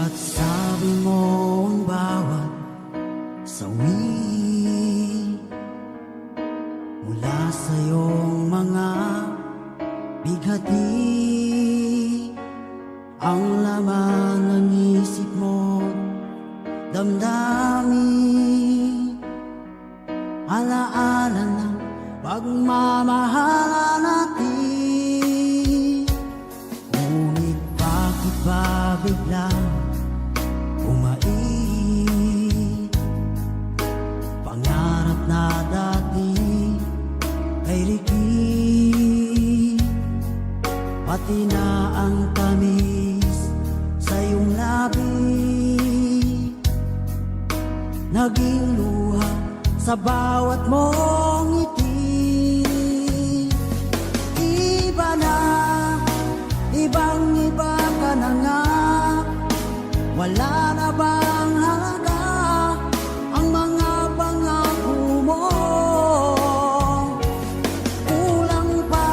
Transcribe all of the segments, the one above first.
Ba't sabi mo ang bawat sawi mula sa iyong mga bighati ang laman ng isip mo, damdamin, alaala ng pagmamahala natin. Ngunit bakit ba biglang umait? Pangarap na dati ay likid, pati na ang tamis sa iyong labi naging luha sa bawat mong ngiti. Iba na, ibang-iba ka na nga, wala na bang halaga ang mga pangako mo? Kulang pa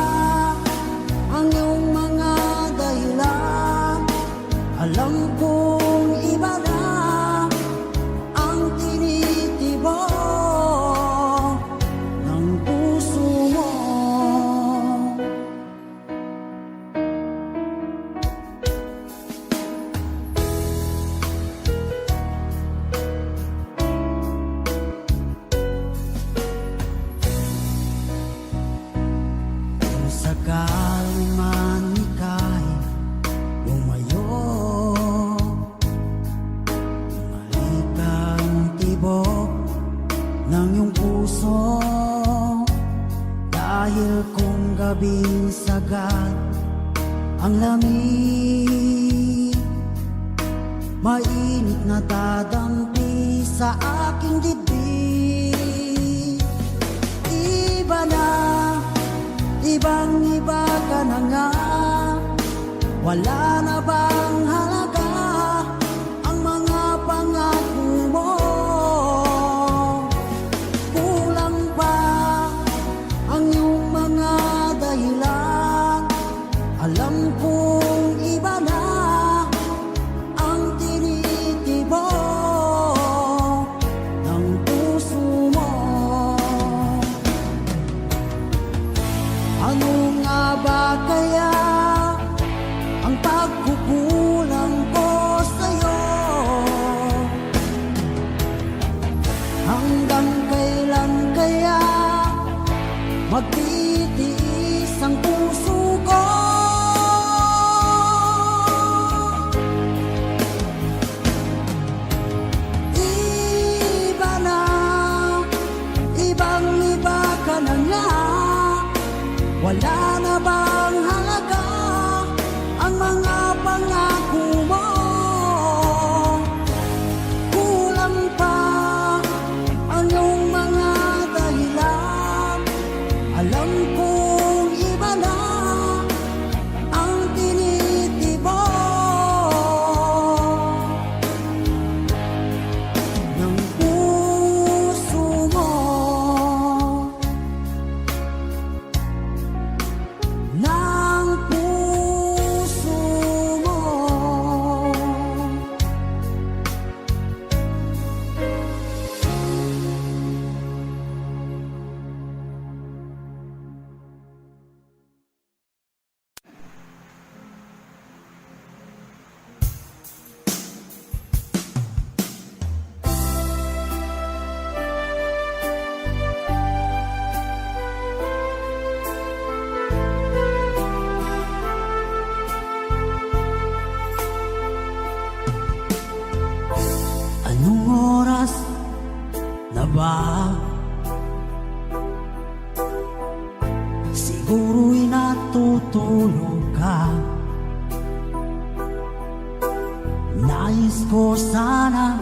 ang iyong mga dahilan, alam kong iba na ang tinitibok ng puso mo. Kung sakali man ika'y lumayo, bumalik ang tibok ng iyong puso. Dahil kung gabing sagad ang lamig, mainit na dadampi sa aking dibdib. Iba na, ibang-iba ka na nga, wala na bang halaga ang mga pangako mo? Kulang pa ang iyong mga dahilan, alam kong iba na ang tinitibok ng puso mo. Ano nga ba kaya ang pagkukulang ko sa'yo? Hanggang kailan kaya magtitiis ang puso ko? Iba na, ibang-iba ka na nga, wala na bang halaga ang mga pangako mo? Kulang pa ang iyong mga dahilan, alam kong iba na ang tinitibok ng puso mo. Ng puso mo. Anong oras na ba? Siguro'y natutulog ka. Nais ko sana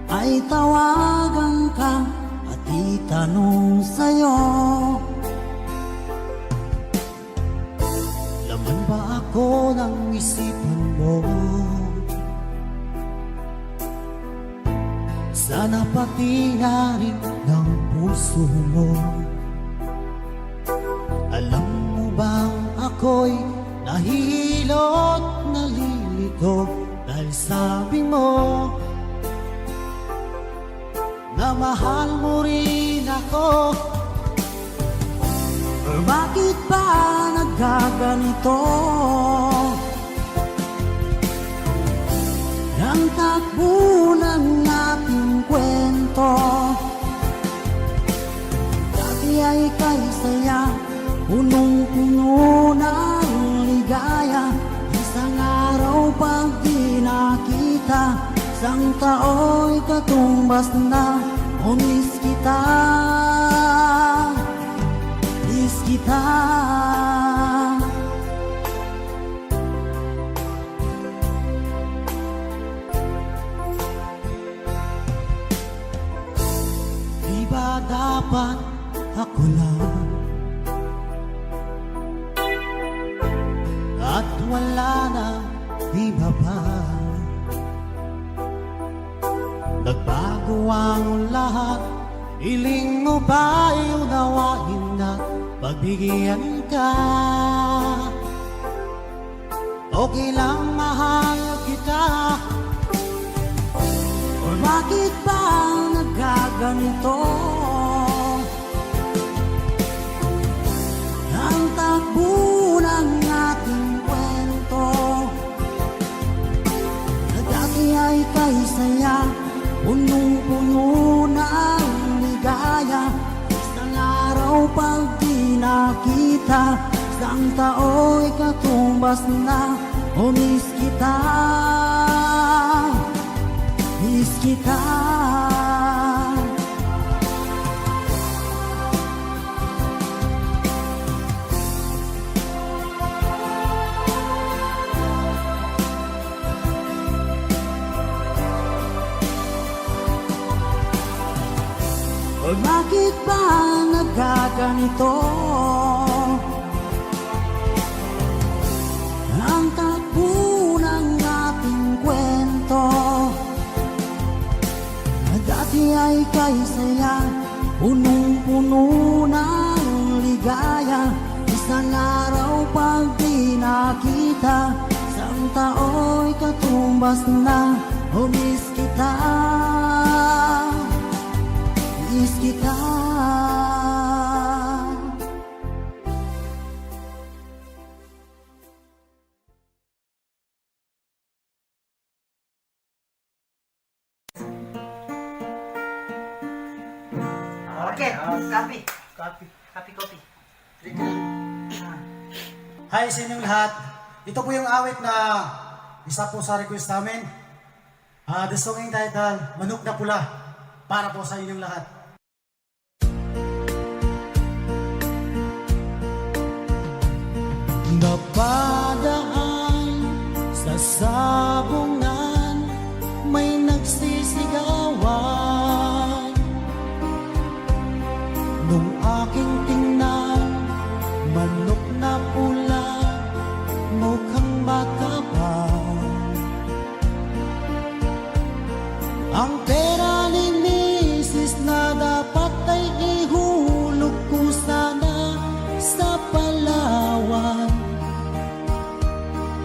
ay tawagan ka at itanong sa'yo, laman ba ako ng isipan mo? Sana pati na rin ng puso mo. Alam mo bang ako'y nahihilo at nalilito dahil sabi mo na mahal mo rin ako. Bakit ba nagkaganito? Ang takbo ng ating kwento, dati ay kay saya, punong-puno ng ligaya. Isang araw pag di nakita, isang tao'y katumbas na. O miss kita, miss kita. Di ba dapat ako lang at wala na iba pa? Nagbago ang lahat, hiling mo ba'y unawain na pagbigyan ka? Okay lang mahal kita. O bakit ba nagkaganito? Ang takbo ng ating kwento, na dati ay kay saya, punong-puno ng ligaya. Isang araw pag di nakita, isang tao'y katumbas na. O miss kita, miss kita. O bakit ba nagkaganito? Ang takbo ng ating kwento, na dati ay kay saya, punong-puno ng ligaya. Isang araw pag di nakita, isang tao'y katumbas na. O miss kita, miss kita. Okay, copy. Copy. Hi sa inyong lahat. Ito po yung awit na isa po sa request namin. The song entitled Manok na Pula, para po sa inyong lahat. Napadaan sa sabungan, may nagsisigawan. Nung aking tingnan, manok na pula, mukhang makapal. Ang pera ni Mrs. na dapat ay ihulog ko sana sa Palawan,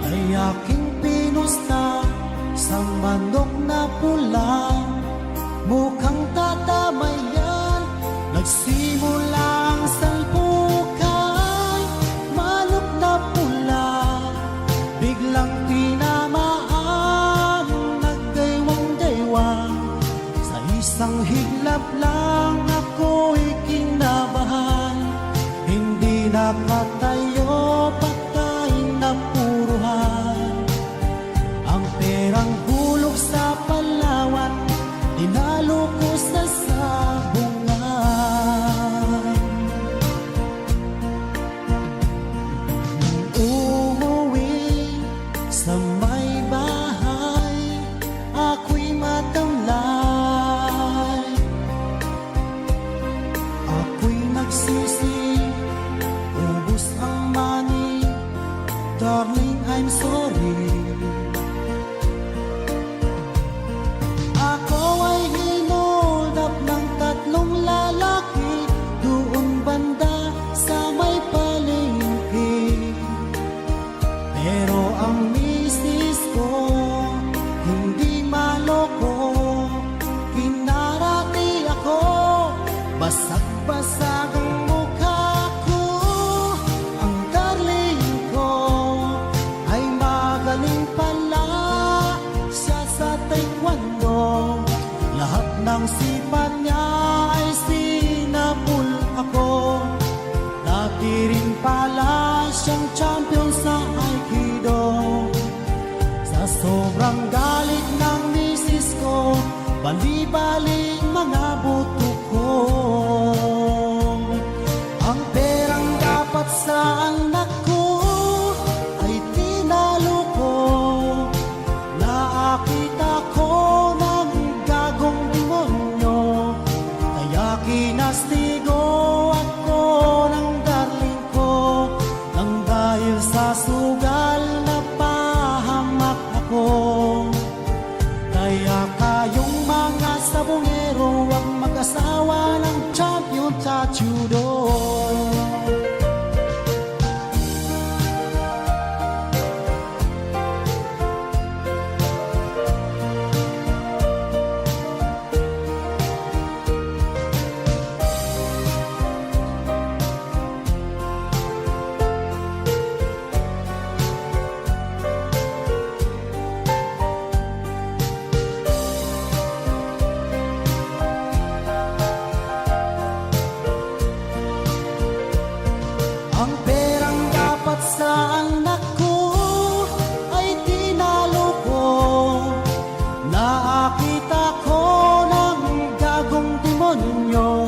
ay aking pinusta sa manok na pula. Mukhang tatamayan, nagsimula ang salpukan. Manok na pula, biglang tinamaan, naggaywang-gaywang. Sa isang higlap lang ako'y kinabahan, hindi nakatayo, patay na puruhan. Ang perang hulog sa Palawan, dinalo ko sa sabungan. Nung umuwi sa may bahay, ako'y matamlay. Ako'y nagsisi, ubos ang money. Darling, I'm sorry. Ako ay hinold up ng tatlong lalaki doon banda sa may palengke. Pero ang misis ko kilala siyang champion sa Aikido. Sa sobrang galit ng misis ko, bali-baling mga buto ko. Ang perang dapat sa anak ko ay tinalo ko. Nakita ko ng gagong demonyo, kaya kinastigo ako ng darling ko. Nang dahil sa sugal na pahamak ako. Kaya kayong mga sabongero, huwag mag-asawa ng champion sa judo. Ang perang dapat sa anak ko ay tinalo ko. Nakita ko ng gagong demonyo,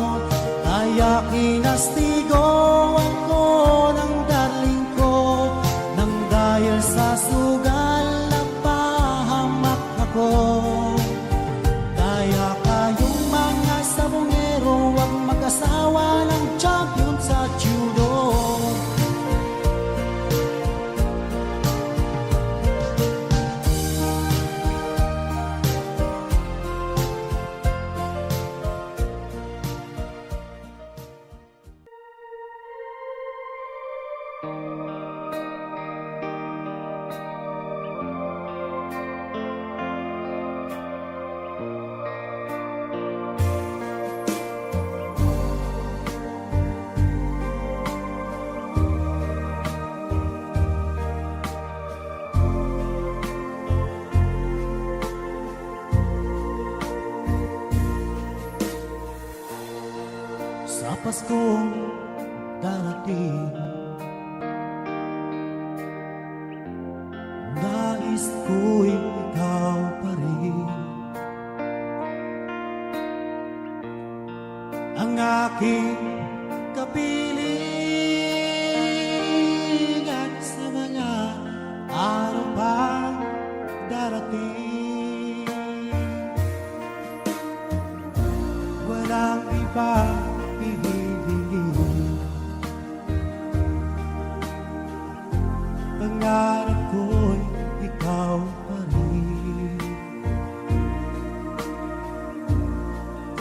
kaya kinastigo ako ng darling ko. Nang dahil sa sugal na pahamak ako. Kaya kayong mga sabongero, huwag mag-asawa ng champion sa judo. Sa Paskong darating, nais ko'y ikaw pa rin. Ang aking kapiling at sa mga araw pang darating. Walang ibang hihilingin, pangarap ko'y ikaw pa rin.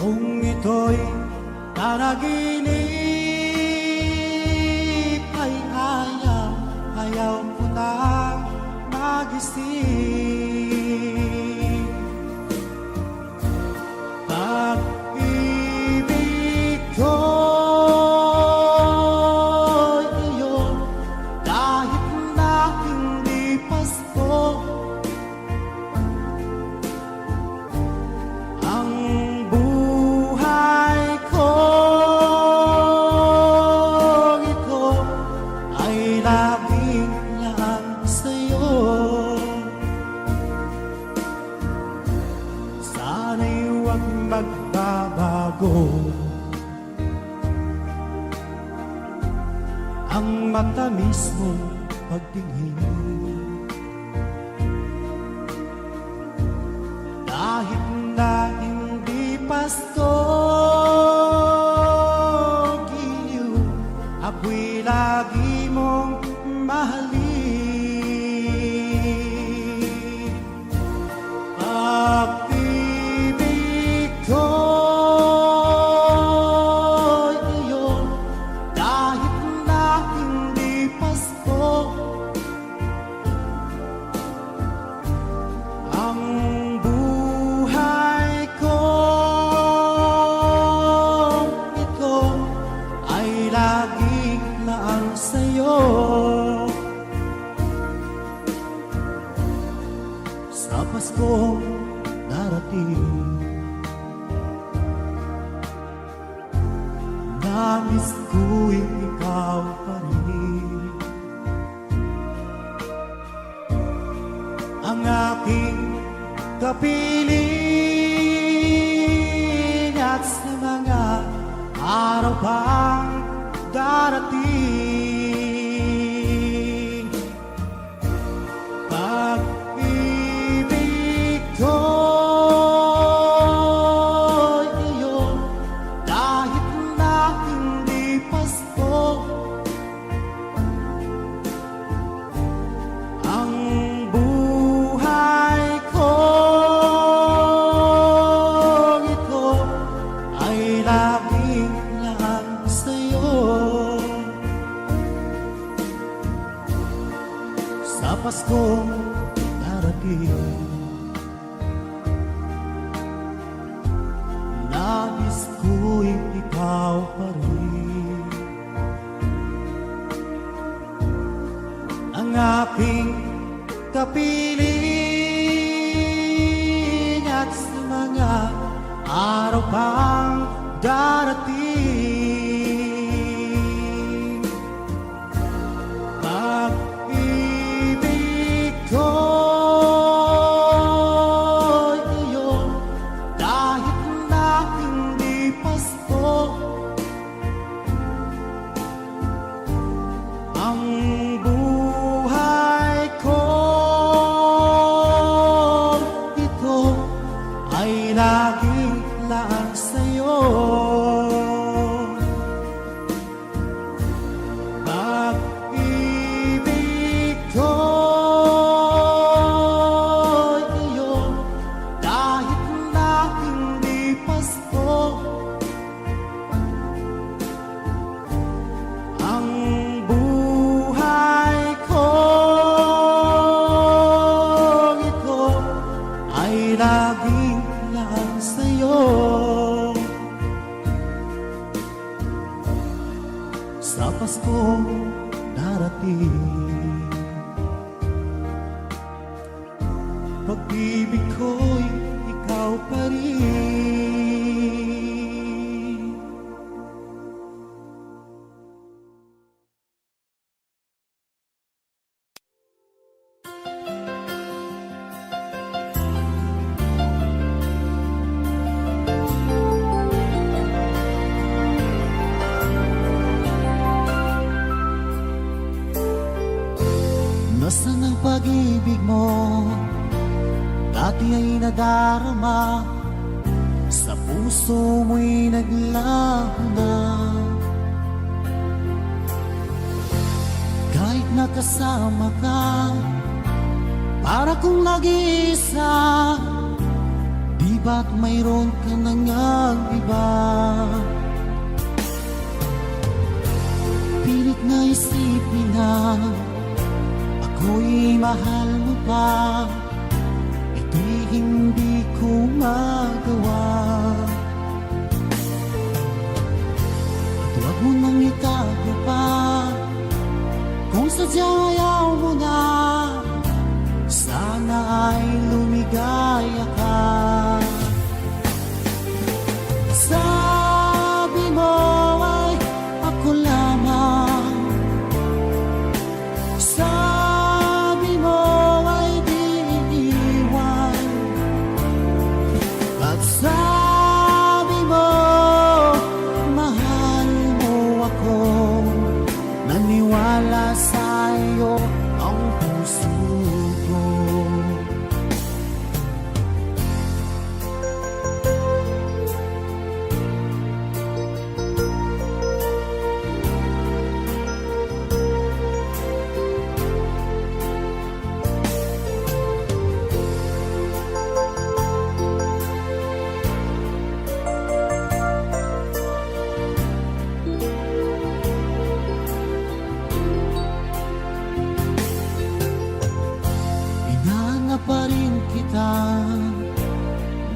Kung ito'y panaginip ay ayaw ko na magising. Pag-ibig ko iyon, kahit na hindi Pasko. Ang buhay ko ito ay laging yan sa'yo. Sana'y huwag magbabago ang matamis mong pagtingin. Kahit na hindi Pasko, giliw, ako'y lagi mong mahalin. Pag-ibig ko iyon, kahit na hindi Pasko. Ang buhay ko ito ay laging laan sa'yo. Sa Paskong darating, nais ko'y ikaw pa rin. aking kapiling at sa mga araw pang darating. Pag-ibig ko'y iyo kahit na hindi pasto. Ang buhay ko ito ay laging lang sa'yo. Sa Paskong darating, nais ko'y ikaw pa rin. Ang aking kapiling at sa mga araw pang darating. Pag-ibig ko'y iyo kahit na hindi pasto. Ang buhay ko ito ay laging lang sa'yo. Pag-ibig ko'y iyo kahit na hindi pasto. Ang buhay ko ito ay laging lang sa'yo. Sa Paskong darating, pag-ibig ko'y ikaw pa rin. Nasaan ang pag-ibig mo? Dati ay nadarama, sa puso mo'y naglaho na. Kahit nakasama ka, para kong nag-iisa, di ba't mayroon ka na ngang iba? Pilit na isipin na ako'y mahal mo pa, ito'y hindi ko magawa. At huwag mo nang itago pa, kung sadyang ayaw mo na, sana ay lumigaya ka. Sabi mo ay ako lamang, sabi mo ay di iiwan, at sabi mo mahal mo ako, naniwala sa'yo ang puso ko. Hinahanap pa rin kita,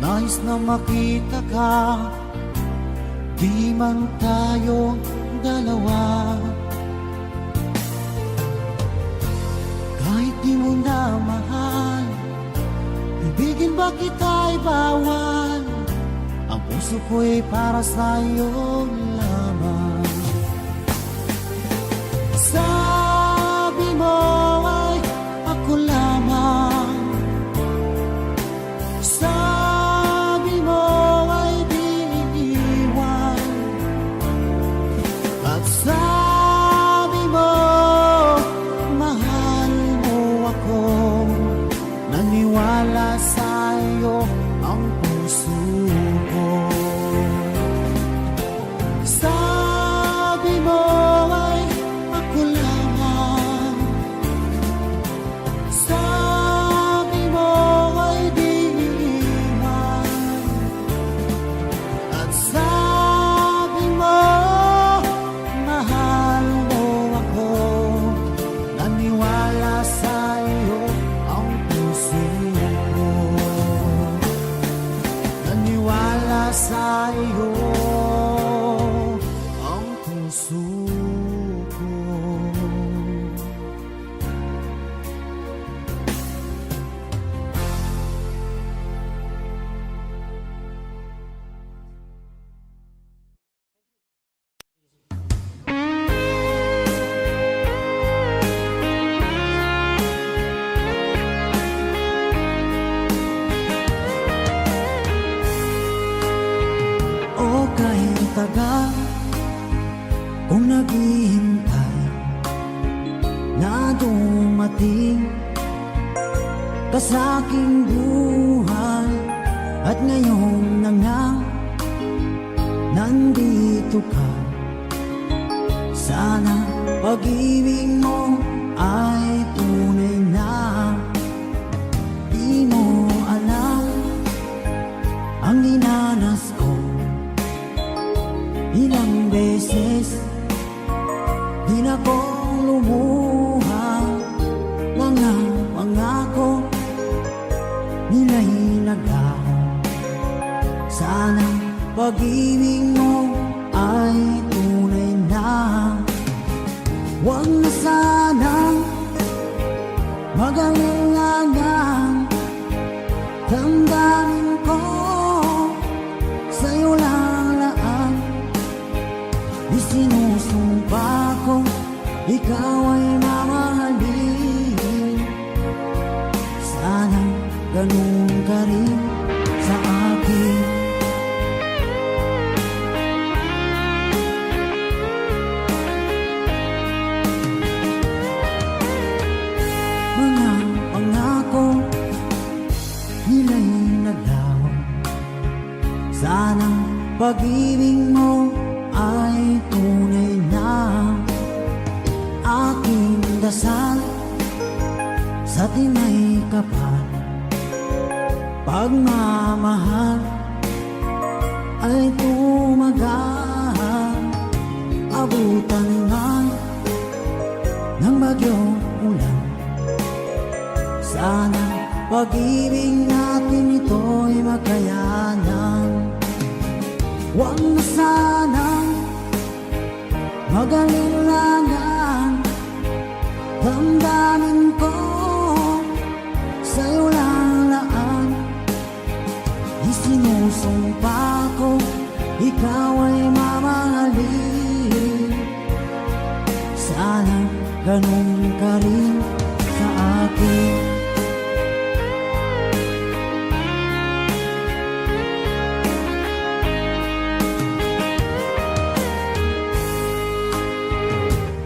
nais na makita ka, di man tayo dalawa. Kahit di mo na mahal, ibigin ba kita'y bawal? Ang puso ko'y para sa'yo lamang. Sabi mo ay ako lamang, na dumating ka sa aking buhay. At ngayon na nga nandito ka. Sana pag-ibig mo ay tunay na. Di mo alam ang dinanas ko. Ilang beses din akong lumuha. Mga pangako nila'y naglaho. Sana pag-ibig mo ay tunay na. Huwag na sanang mag-alinlangan. Damdamin ko sa'yo lang laan. Isinusumpa ko ikaw ay mamahalin. Sana ganun ka rin sa akin. Mga pangako nila'y naglaho. Sana pag-ibig mo ay tunay na. Aking dasal sa tinay kapal. Pagmamahal ay tumagal. Abutan man ng bagyong ulan. Sana pag-ibig natin ito'y makayanan. Huwag na sanang mag-alinlangan. Damdamin ko sa'yo lang laan. Isinusumpa ko ikaw ay mamahalin. Sana ganun ka rin sa akin.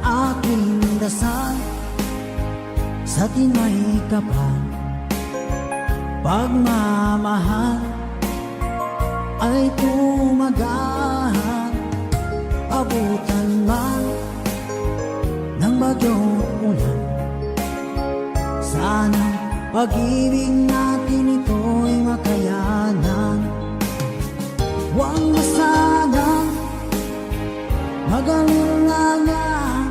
Aking dasal sa tinay kapal. Pagmamahal ay tumagal. Abutan man ng bagyong ulan. Sana pag-ibig natin ito'y makayanan. Huwag na sanang mag-alinlangan.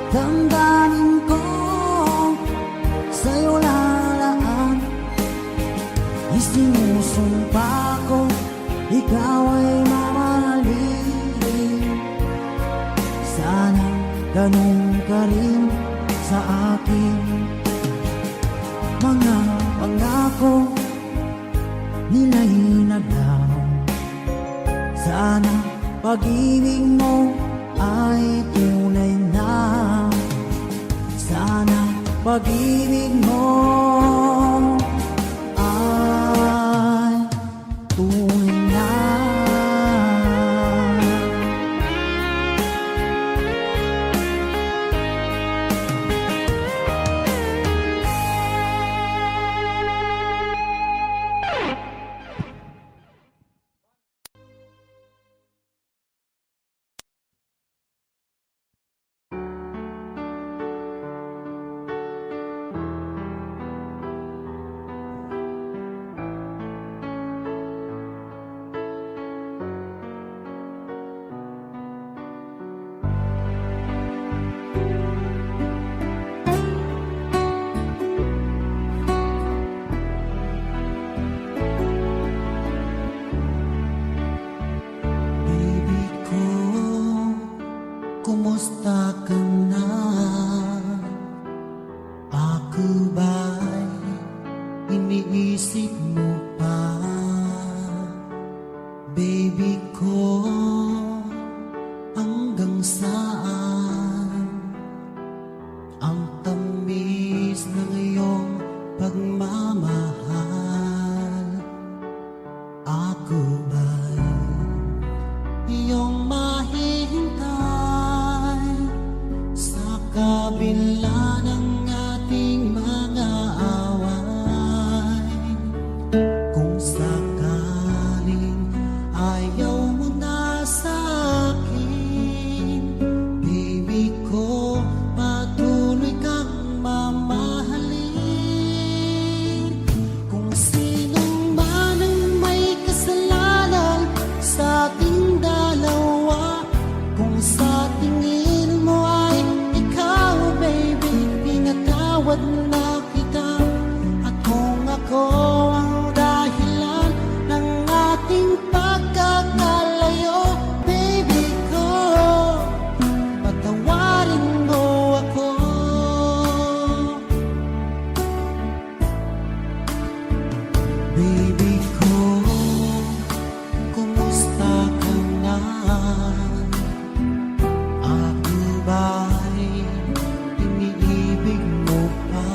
Damdamin ko sa'yo lalaan. Isinusumpa ko ikaw ay mamahalin. Sana ganun ka rin sa akin. Mga pangako nila'y naglaho. Sana pag-ibig mo ay tunay na. Sana pag-ibig mo ay tunay na. Kumusta ka na? Ako ba'y iniisip mo pa? Baby ko, hanggang saan ang tamis ng iyong pagmamahal? Ako ba'y iyong mahihintay sa kabila ng ating mga away, kung sakaling ayaw mo na sa akin, baby ko, patuloy kang mamahalin. Kung sino man ang may kasalanan sa ating dalawa, kung sa tingin mo ay ikaw, baby, pinatawad na kita. At kung ako ang dahilan ng ating pagkakalayo, baby ko, patawarin mo ako. Baby ko, kumusta ka na? Ako ba'y iniibig mo pa?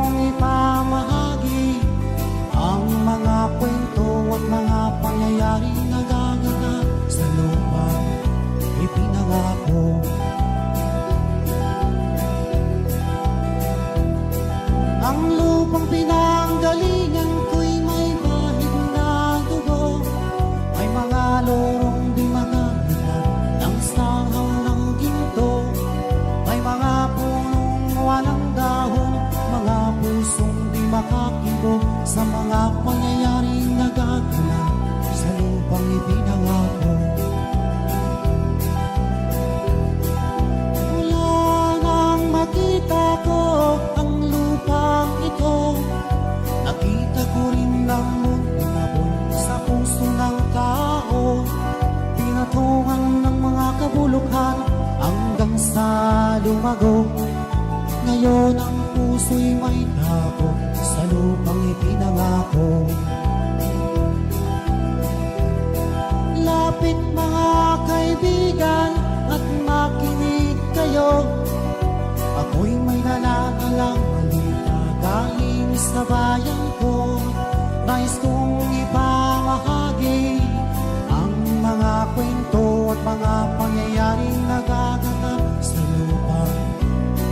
kong ipamahagi ang mga kwento at mga pangyayari nagaganap sa lupang ipinangako. Ang lupang pinanggalingan ko'y may bahid na dugo, may mga lorong di makakita ng sahaw ng ginto, may mga punong walang dahon, mga pusong di makakibo sa mga pangyayaring nagaganap sa lupang ipinangako. Mula nang makita ko ang lupang ito, nakita ko rin ang muntabon sa puso ng tao, pinatungan ng mga kabulukan hanggang sa lumago. Ngayon ang puso'y may dako sa lupang ipinangako. Lapit mga kaibigan at makinig kayo, ako'y may nalalalang balita galing sa bayan ko. Nais kong ipamahagi ang mga kwento at mga pangyayaring nagaganap sa lupang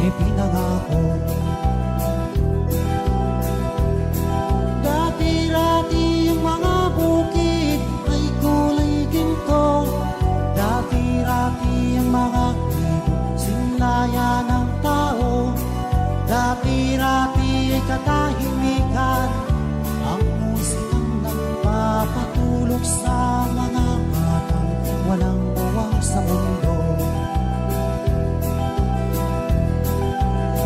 ipinangako. Dati-rati yung mga bukid ay kulay ginto, dati-rati ang mga libo sinlaya ng tao, dati-rati ay katahimikan ang musikang nagpapatulog sa mga batang walang bawang sa mundo.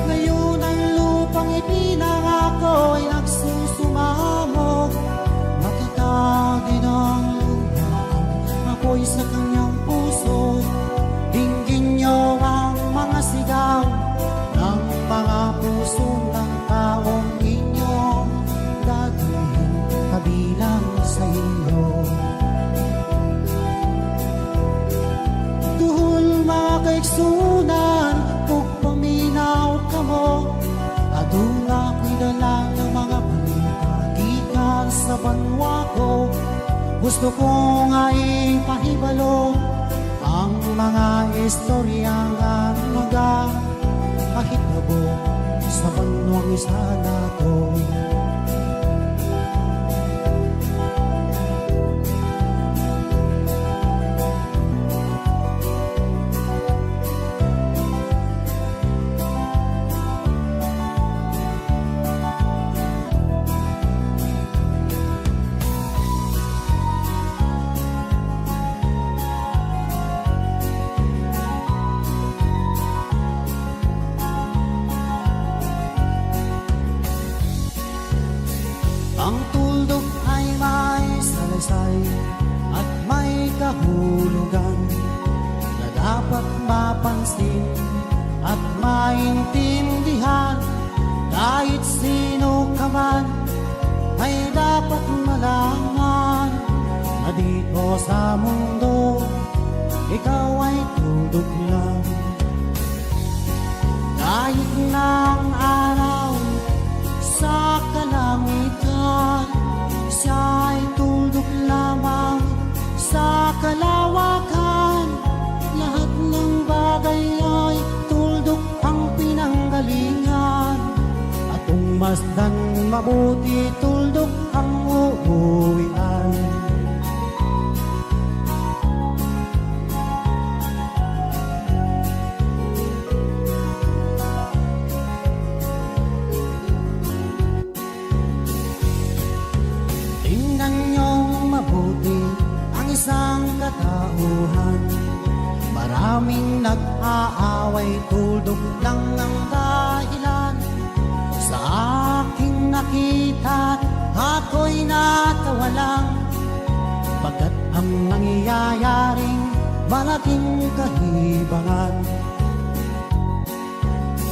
Ngayon ang lupang ipinangako ay nagsusumamo, matatagin ang luhaan apoy sa kanyang puso. Dinggin niyo ang mga sigaw ng mga puso ng taong inyong gagawin kabilang sa inyo. Tuhol mga kaiksunan, pagpaminaw ka mo, aduna ko'y dala ng mga balita gikan sa banwa ko. Gusto ko nga ipahibalo ang mga istorya nga nagahitabo sa banwang isa nato. Ang tuldok ay may salaysay at may kahulugan na dapat mapansin at maintindihan. Kahit sino ka man ay dapat malaman na dito sa mundo ikaw ay tuldok lang. Kahit ng araw sa kalangitan, siya ay tuldok lamang sa kalawakan. Lahat ng bagay ay tuldok ang pinanggalingan, at kung masdan mabuti tuldok ang uuwian. Tingnan niyong mabuti ang isang katauhan, maraming nag-aaway, tuldok lang ang dahilan. Sa aking nakita ako'y natawa lang, pagkat ang nangyayaring malaking kahibangan.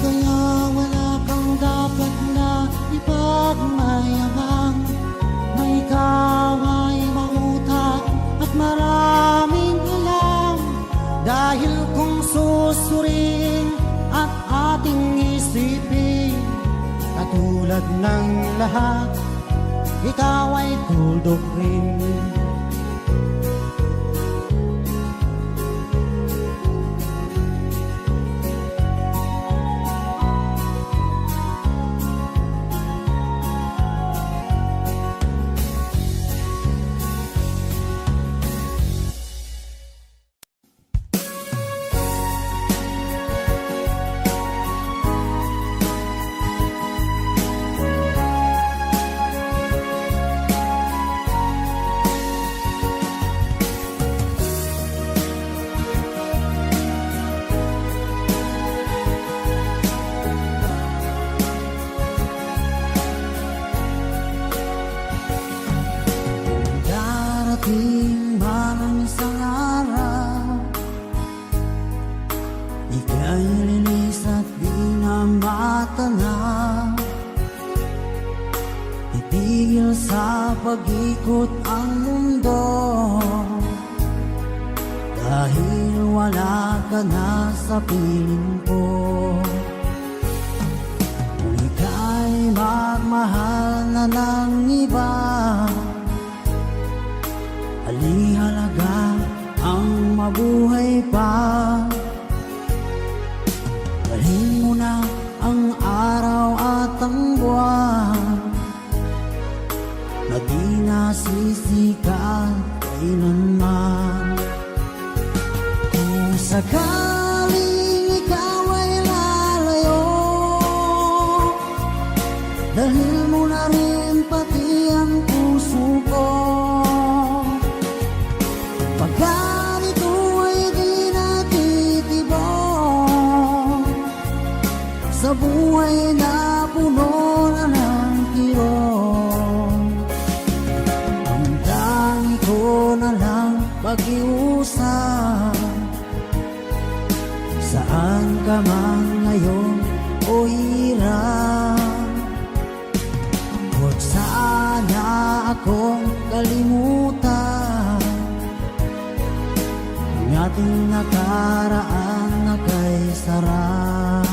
Kaya wala kang dapat na ipagmayabang, may kaway mautak at maraming alam. Dahil kung susuriin at ating isipin, katulad Tulad ng lahat, ikaw ay tuldok rin. Darating man ang isang araw, ika'y lilis at di na matanaw. Titigil sa pag-ikot ang mundo, dahil wala ka na sa piling ko. Kung ika'y magmahal na ng iba, halihalaga ang mabuhay pa. Dalhin mo na ang araw at ang buwan, na di nasisikat kailanman. Kung sakaling ikaw ay lalayo, dalhin mo na rin pati ang puso ko. Pagkat ito ay di natitibok sa buhay na puno na ng kirot, ang tangi ko na lang pag-iusap. Saan ka man ngayon o hirap, huwag sana akong kalimutan ang ating nakaraan na kay sarap.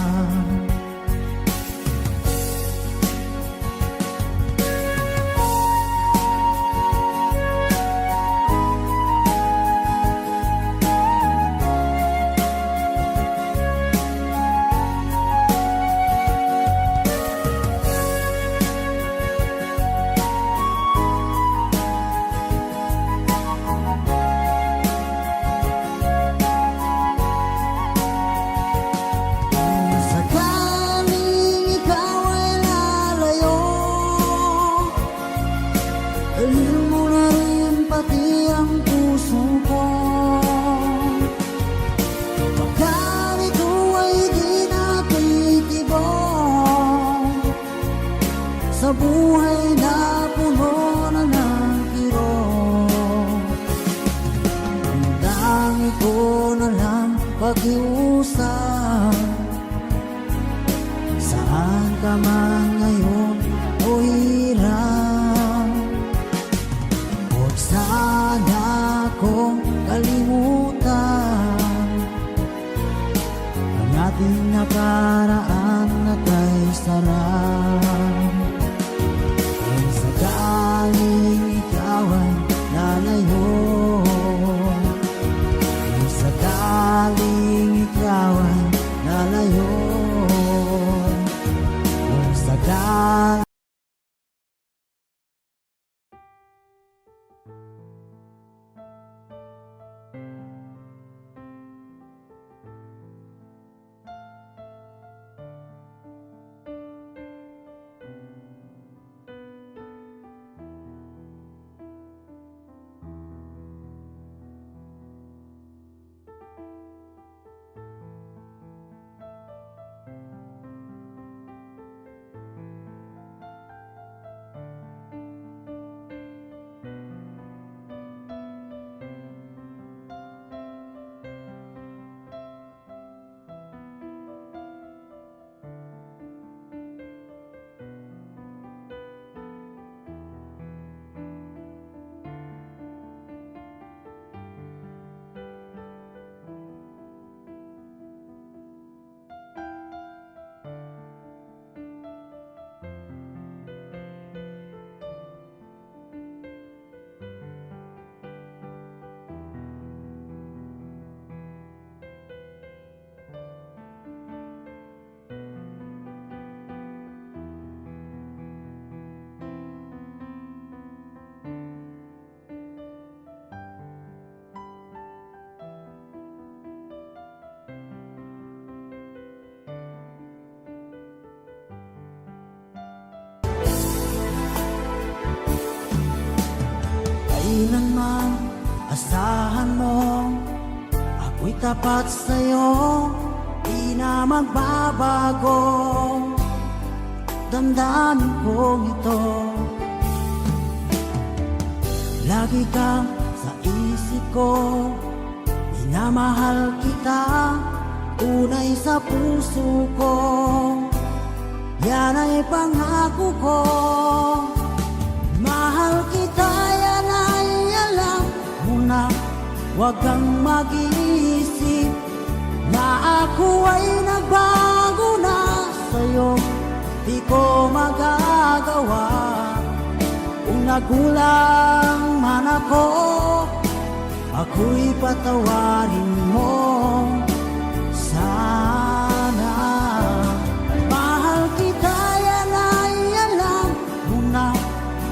Sakaling ikaw ay lalayo, dalhin mo na rin pati ang puso ko. Pagkat ito ay di natitibok sa buhay na puno na ng kirot, ang tangi ko na lang pag-iusap. Saan ka man ngayon o hirap, huwag sana akong kalimutan ang ating nakaraan na kay sarap. Kung sakaling ikaw ay lalayo, kung sakaling ikaw ay lalayo, kung sakaling Kailanman asahan mo, ako'y tapat sa'yo, di na magbabago. Damdamin kong ito, lagi kang sa isip ko, minamahal kita, tunay sa puso ko, yan ay pangako ko. Mahal kita, yan ay alam mo na, huwag kang mag-iisip na ako ay nagbago na sa'yo, di ko magagawa. Kung nagulang man ako, ako'y patawarin mo sana. Mahal kita, yan ay alam mo na,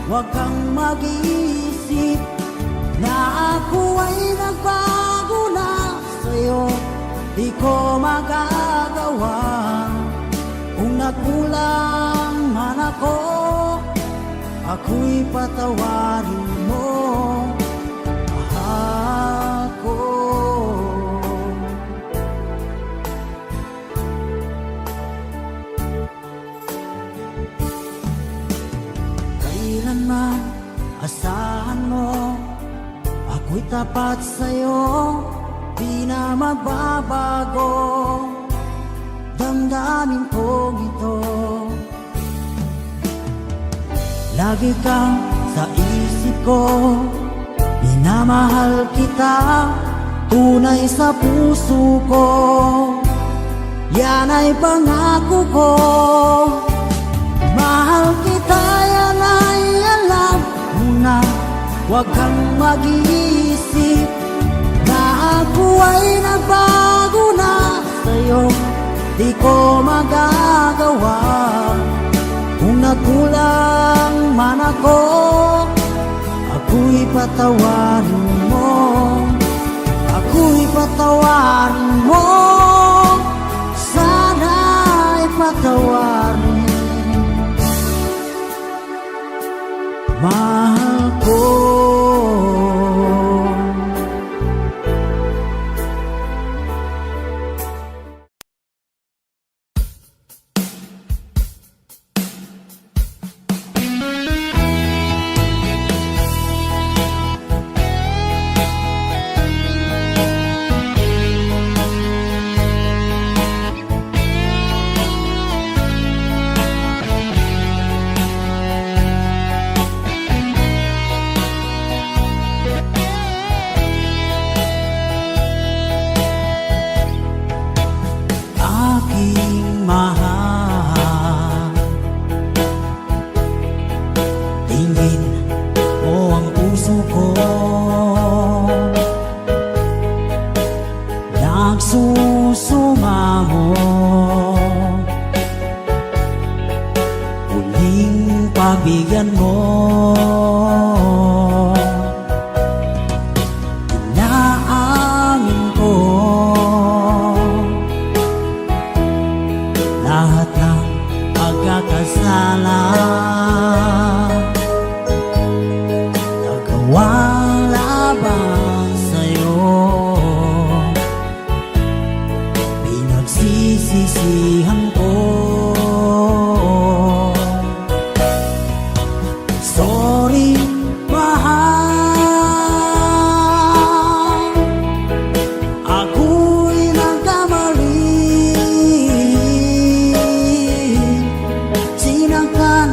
huwag kang mag-iisip na ako ay nagbago na sa'yo, di ko magagawa. Kung nagkulang man ako, ako'y patawarin mo, mahal ko. Kailanman asahan mo, ako'y tapat sa'yo, di na magbabago. Damdamin kong ito, lagi kang sa isip ko, minamahal kita, tunay sa puso ko, yan ay pangako ko. Mahal kita, yan ay alam mo na, huwag kang mag-iisip na ako ay nagbago na sa'yo, di ko magagawa. Kung nagkulang man ako, ako'y patawarin mo, ako'y patawarin mo, sana'y patawarin, mahal ko. Aking mahal, tingin mo ang puso ko, nagsusumamo, huling pagbigyan mo. Inaangin ko lahat ng pagkakasala, nagawang laban sa'yo, pinagsisisihan ko. Sorry, mahal, ako'y nagkamali, sinaktan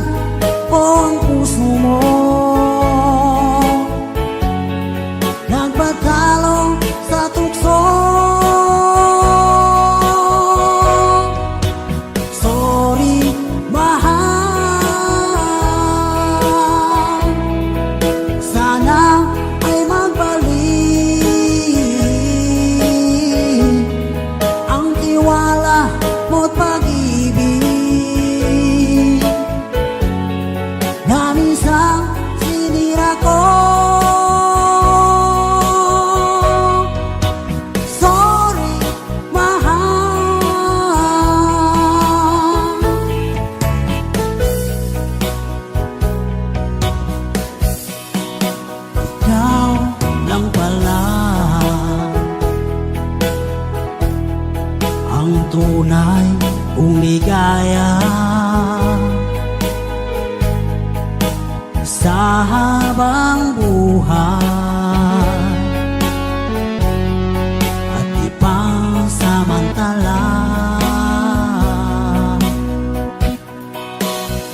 sa habang buhay at ipansamantala.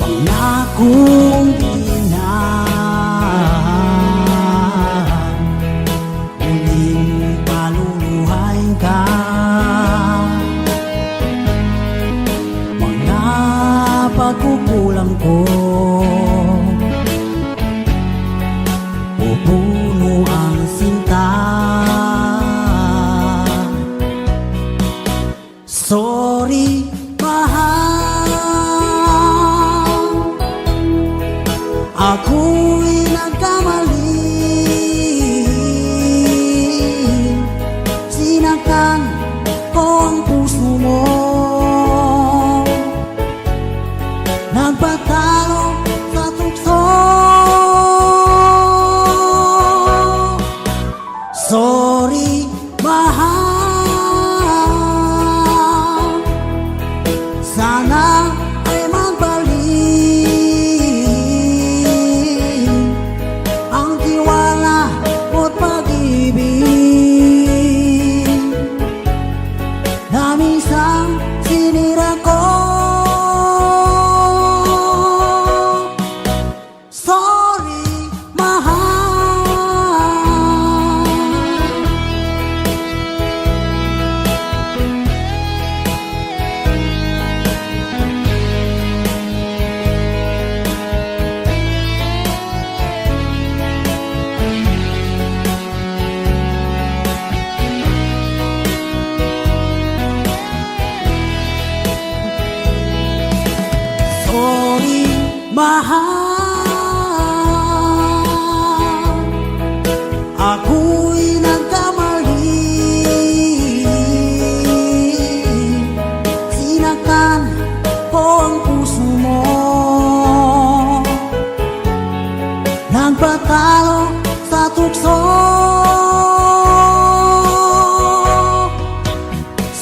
Pangakong di na muling paluluhain ka. Mga pagkukulang ko pupuno ang sinta. Sorry, mahal, ako'y nagkamali. Sinaktan ko ang puso mo, nagpatalo sa tukso. Sorry, mahal, sana ay magbalik ang tiwala mo't pag-ibig na minsan sinira ko. Sorry, mahal. Sorry, mahal, ako'y nagkamali. Sinaktan ko ang puso mo, nagpatalo sa tukso.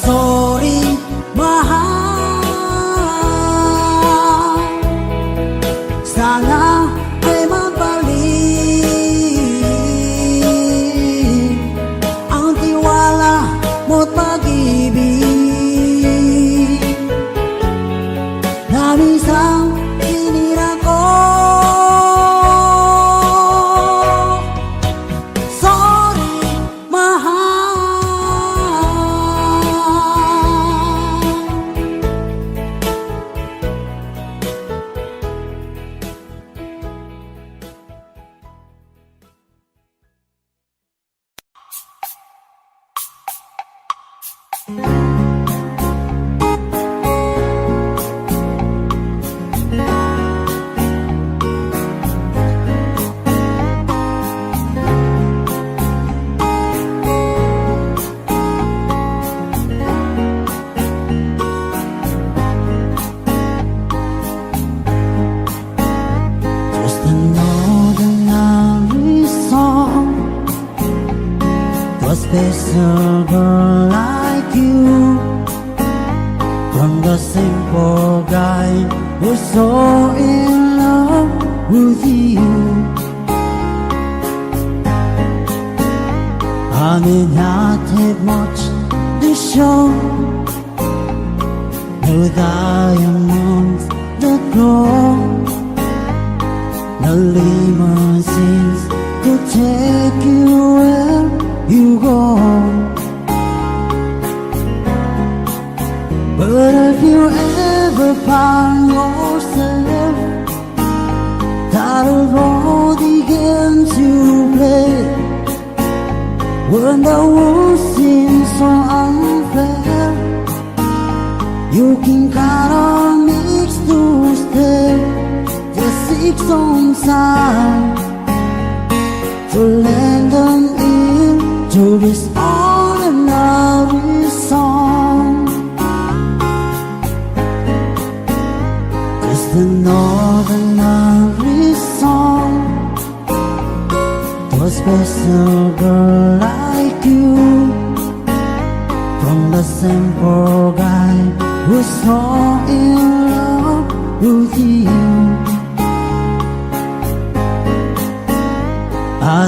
Sorry, mahal, sana ay magbalik ang tiwala mo't pag-ibig na minsan sinira ko. Sorry, mahal. Just another lovely song to a special girl like you, from the simple guy who's so in love with you. I did not take much to show no diamonds that glow, no limousines to take you where you go. But if you ever find yourself tired of all the games you play, when the world seems so unfair, you can count on me to stay. Just 6 songs time to lend an ear to this ordinary song. Just an ordinary song to a special girl like you, from the simple guy who's so in love with you.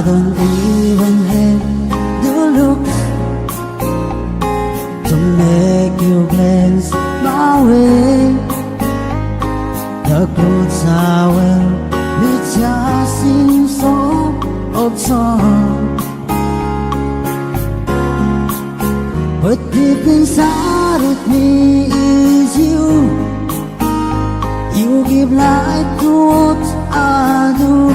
don't even have the looks to make you glance my way. The clothes I wear, it just seems so absurd. But deep inside of me is you. You give light to what I do.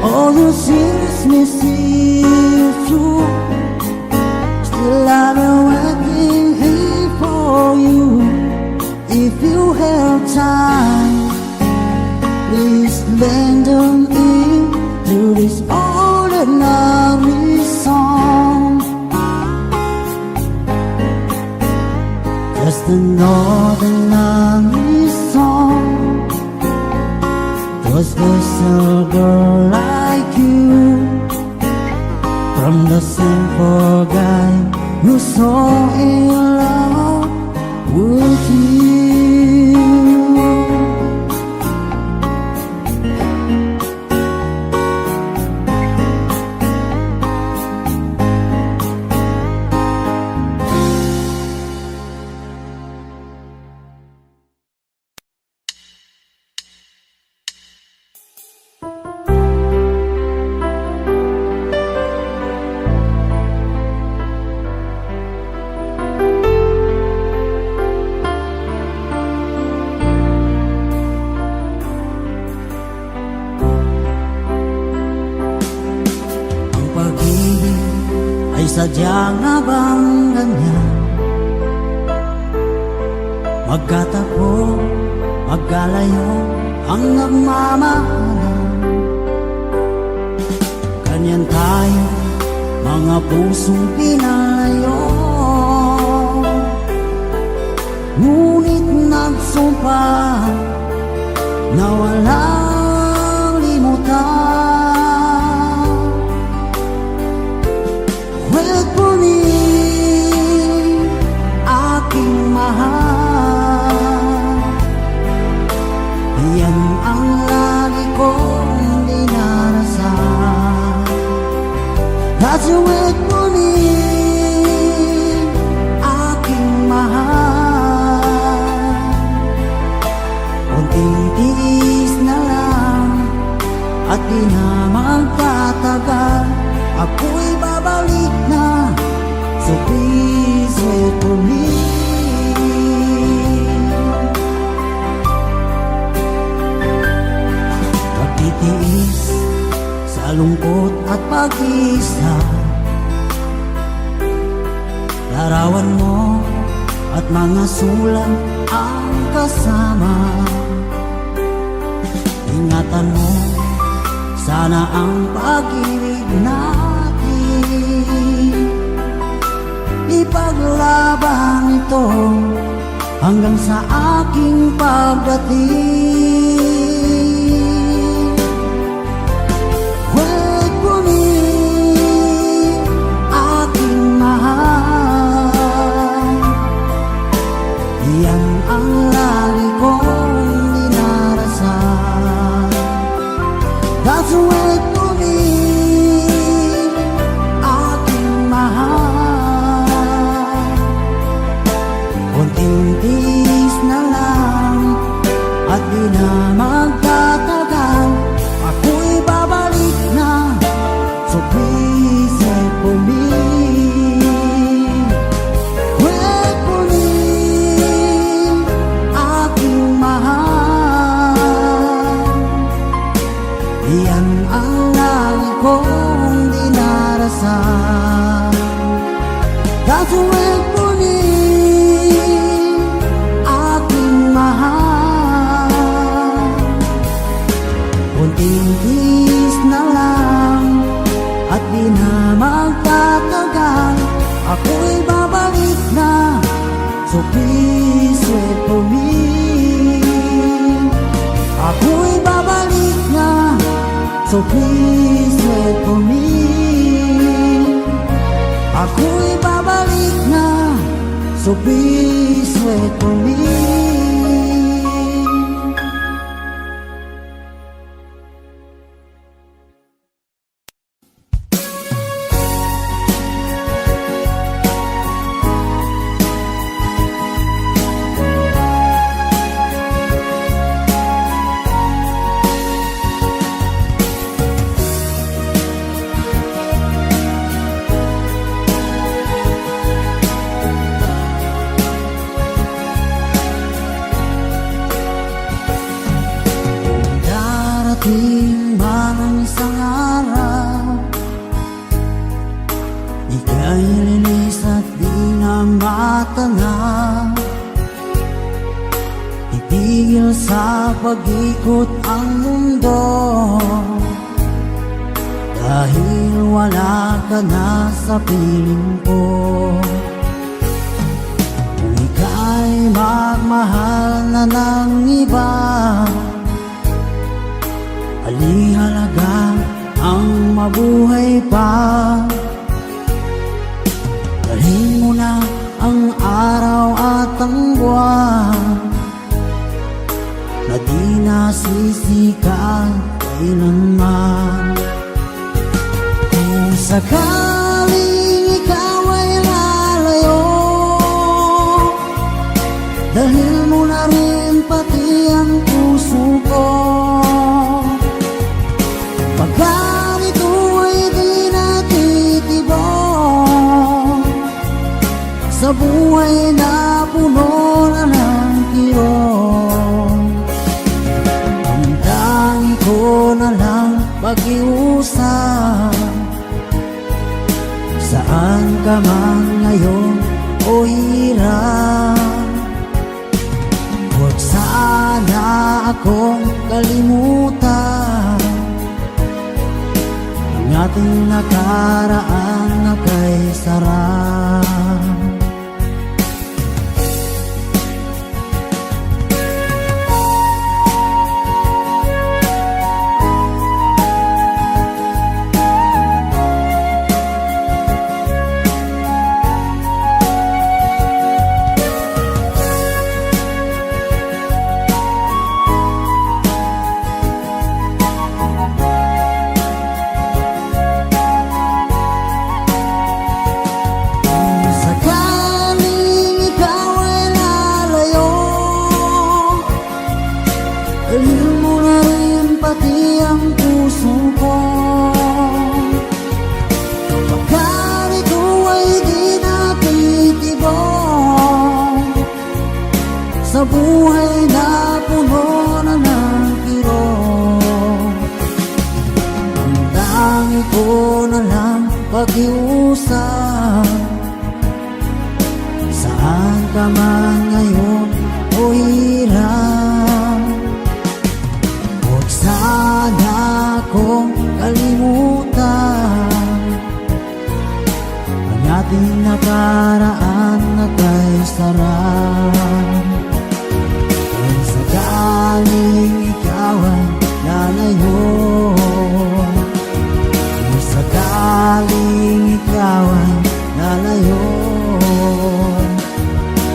All the sins me see you through. Still I've been waiting here for you. If you have time, please lend an ear to this ordinary song. Just an ordinary song to a special girl like you, from the simple guy who's so in love with you. Ay sadya nga bang ganyan? Magkatapo, magkalayo ang nagmamahalan. Ganyan tayo, mga pusong pinalayo. Ngunit nagsumpa na walang limutan. Wait for me, aking mahal. Yan ang lagi kong dinarasan. That you wait for me, aking mahal. Kunting tiis na lang at di na magtatagal. Ako'y babalik na, so please wait for me. Pagtitiis sa lungkot at pag-isa, larawan mo at mga sulat ang kasama. Ingatan mo, sana ang pag-ibig natin ipaglaban ito hanggang sa aking pagdating. Wait for me, aking mahal. Yan ang lagi kong dinarasan. That's the way to me, aking mahal. Kunting tiis na lang at di na magtatagal. Ako'y babalik na, so please wait for me. Wait for me, aking mahal. Yan ang lagi kong dinarasan. That's the way for me, aking mahal. Kunting tiis na lang at di na magtatagal. Ako'y babalik na, so please wait for me. Ako'y babalik na, so please wait for me. Ako'y babalik na, so please wait for me. Darating man ang isang araw, ika'y lilis at di na matanaw. Titigil sa pag-ikot ang mundo, dahil wala ka na sa piling ko. Kung ika'y magmahal na ng iba, alihalaga ang mabuhay pa. Dalhin mo na ang araw at ang buwan, na di nasisikat kailanman. Kung sakaling ikaw ay lalayo, dalhin mo na rin pati ang puso ko. Pagkat ito ay di natitibok sa buhay na puno na ng kirot, ang tangi ko na lang pag-iusap. Saan ka man ngayon o hirap, huwag sana akong kalimutan ang ating nakaraan na kay sarap. Dalhin mo na rin pati ang puso ko. Pagkat ito ay di natitibok sa buhay na puno na ng kirot, ang tangi ko na lang pag-iusap. Saan ka man ngayon o hirap, huwag sana akong kalimutan ang ating nakaraan na kay sarap. Kung sakaling ikaw ay lalayo, kung sakaling ikaw ay lalayo,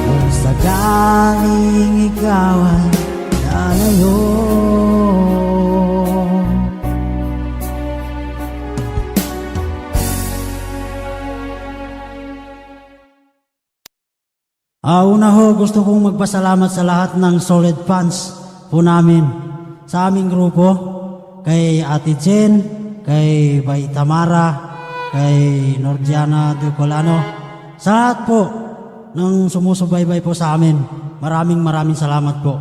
kung sakaling ikaw ay lalayo. Una ho, gusto kong magpasalamat sa lahat ng solid fans po namin sa aming grupo, kay Ate Jen, kay Bay Tamara, kay Nordiana Ducolano, sa lahat po ng sumusubaybay po sa amin. Maraming salamat po.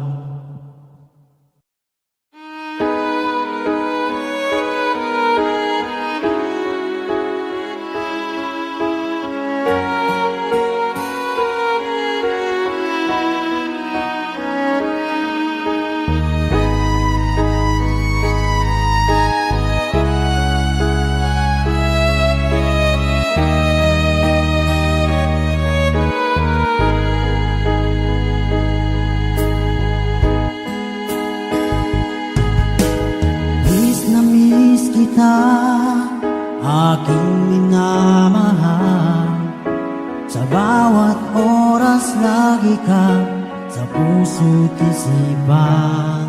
Kita, aking minamahal, sa bawat oras lagi ka sa puso't isipan.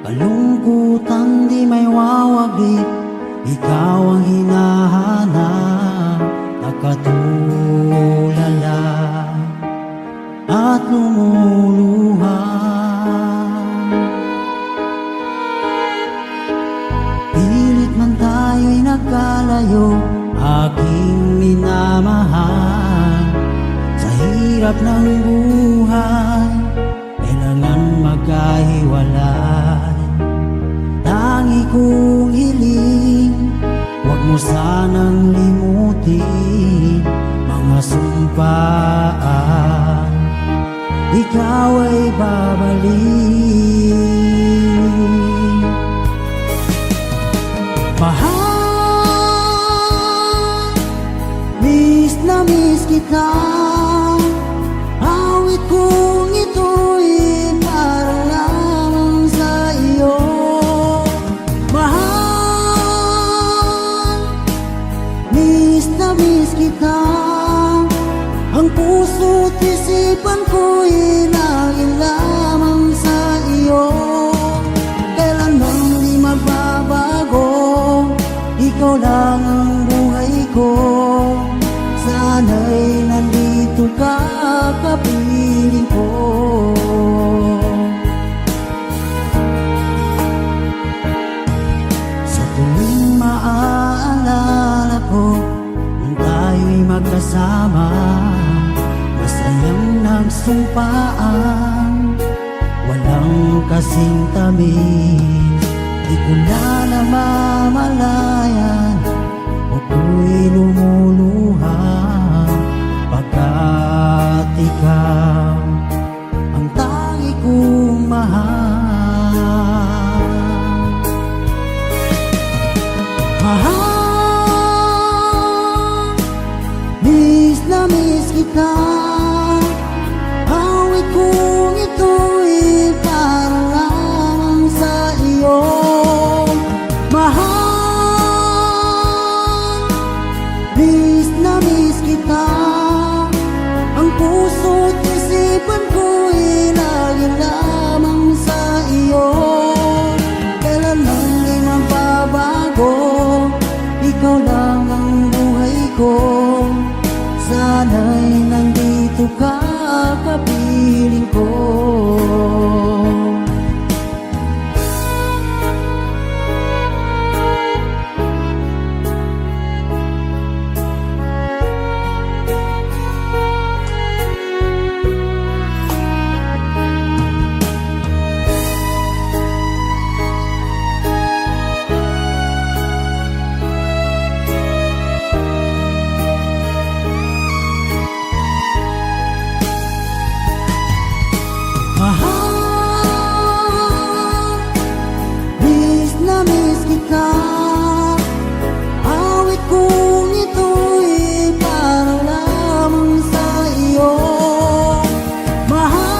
Kalungkutan di may wawaglit, ikaw ang hinahanap, nakatulala at lumuluha. Pilit man tayo'y nagkalayo, aking minamahal, sa hirap ng buhay, kailangan magkahiwalay. mo sanang limutin mga sumpaan, ikaw ay babalik. Mahal, miss na miss kita. Awit kong ito'y para lamang sa iyo. Mahal, miss na miss kita. Ang puso't isipan ko'y laging lamang sa iyo. Kailanman di magbabago, ikaw lang ang buhay ko. Sana'y nandito ka, kapiling ko. Sa tuwing maaalala ko nung tayo'y magkasama, masayang nagsumpaan, walang kasing tamis. Di ko na namamalayan, ako'y lumuluha pagkat ikaw ang tangi kong mahal. Mahal, miss na miss kita. Awit kong ito'y para lamang sa iyo. Mahal, miss na miss kita. Ang puso't isipan ko'y laging lamang sa iyo. Kailanman di magbabago, ikaw lang ang buhay ko. Sana'y nandito ka, kapiling ko. Mahal, miss na miss kita. Awit kong ito'y para lamang sa iyo. Mahal,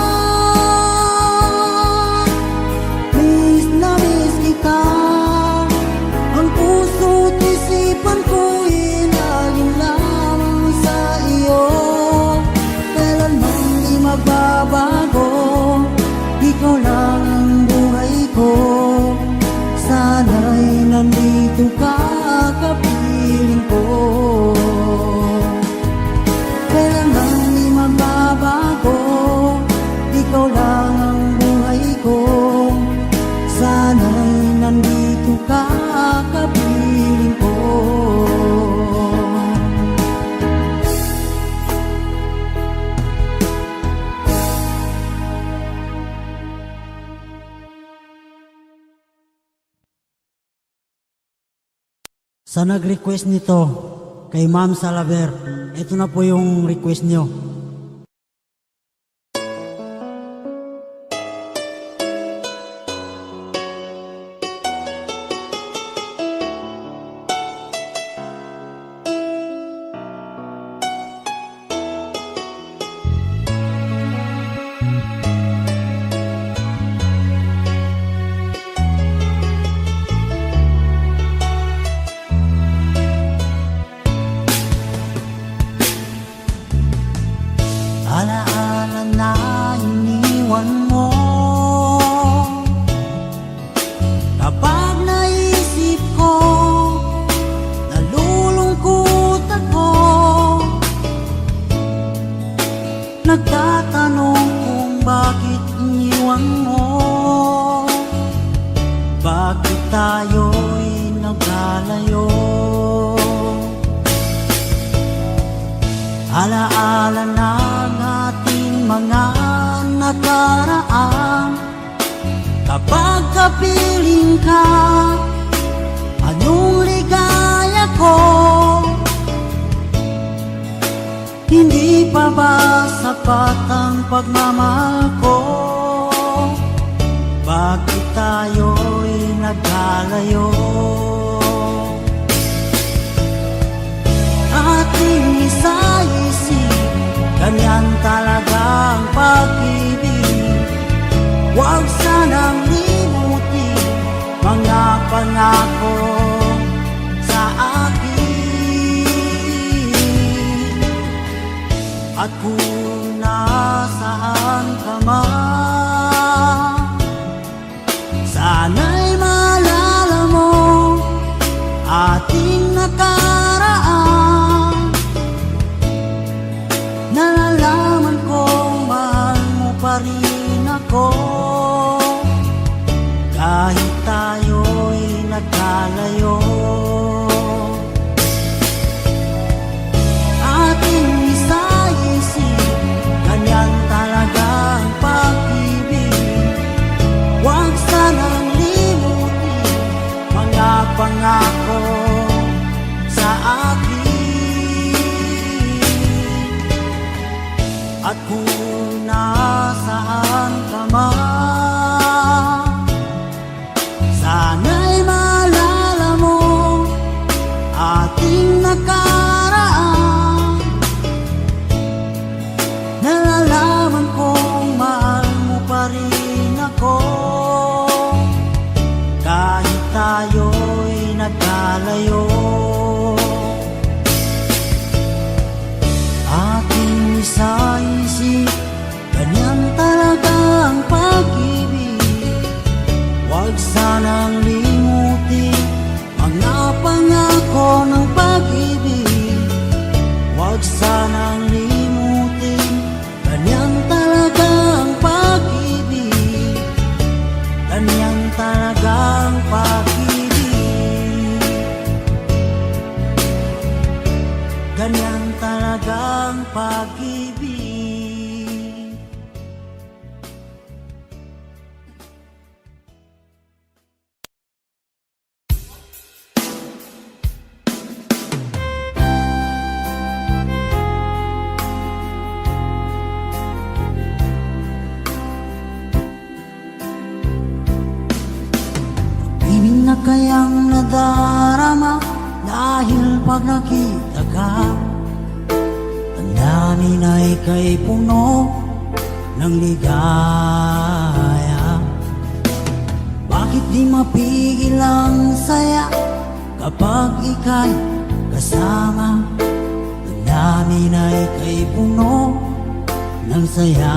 miss na miss kita. Ang puso't isipan ko'y laging lamang sa iyo. Kailanman di magbabago, ikaw lang ang buhay ko. Sana'y nandito ka, kapiling ko. Kailanman di magbabago, ikaw lang ang buhay ko. Sana'y nandito ka, kapiling ko. Sa nag-request nito kay Ma'am Salaver, ito na po yung request niyo. Alaala na iniwan mo. Kapag naisip ko, nalulungkot ako. Nagtatanong kung bakit iniwan mo. Bakit tayo'y nagkalayo? Alaala ng ating mga nakaraan. Kapag kapiling ka, anong ligaya ko? pa ba sapat ang pagmamahal ko? Bakit tayo'y nagkalayo? Ating isa-isip, ganyan talagang pag-ibig. Huwag sanang limutin mga pangako sa akin. At kung nasaan ka man, sana'y maalala mo ating nakaraan. Nalalaman kong mahal mo pa rin ako, kahit tayo'y nagkalayo. Ating isa-isip, ganyan talagang pag-ibig. Huwag sanang limutin mga pangako sa akin. At kung nasaan ka man, sana'y maalala mo ating nakaraan. Nalalaman kong mahal mo pa rin ako, kahit tayo'y nagkalayo. Ating isa-isip, ganyan talaga ang pag-ibig. Huwag sanang limutin mga pangako ng pag-ibig. Huwag sanang limutin, ganyan talaga ang pag-ibig. Ganyan talaga ang pag-ibig. Ganyan talaga ang pag-ibig. Ibig na kayang nadarama dahil pag nakita ka, damdamin ay kay puno ng ligaya. Bakit di mapigil ang saya kapag ika'y kasama? Damdamin ay kay puno ng saya.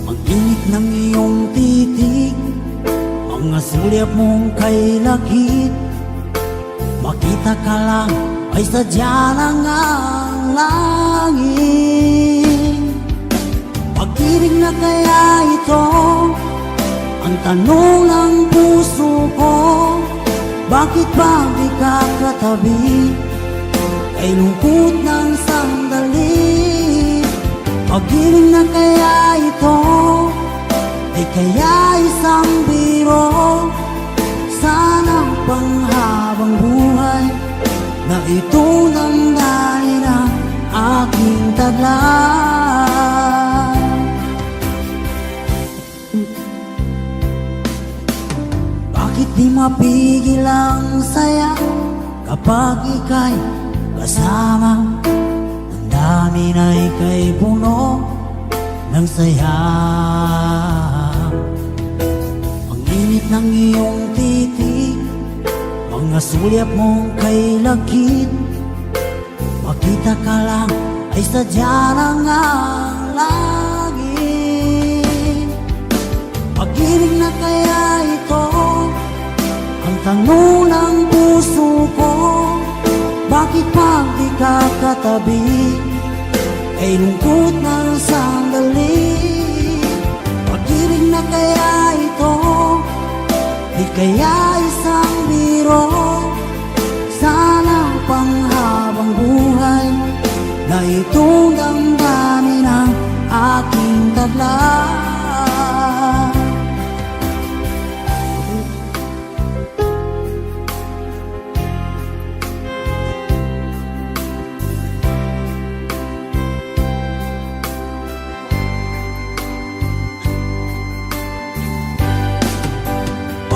Mag-init ng iyong titig, mga sulyap mong kay lakit. Makita ka lang ay sadya lang ang langit. Pag-ibig na kaya ito ang tanong ng puso ko. Bakit ba di ka katabi kay lungkot ng sandali? Pag-ibig na kaya ito ay kaya isang biro. Sana panghabang buhay na ito damdamin ang aking taglay. Bakit di mapigil ang saya kapag ika'y kasama? Damdamin ay kay puno ng saya. Ang init ng iyong titig, mga sulyap mong kay lakit. Makita ka lang ay sadya lang ang langit. Pag-ibig na kaya ito ang tanong ng puso ko. Bakit pag di ka katabi ay lungkot ng sandali? Pag-ibig na kaya ito di kaya isang biro. Sana panghabang buhay na itong damdamin ang aking taglay.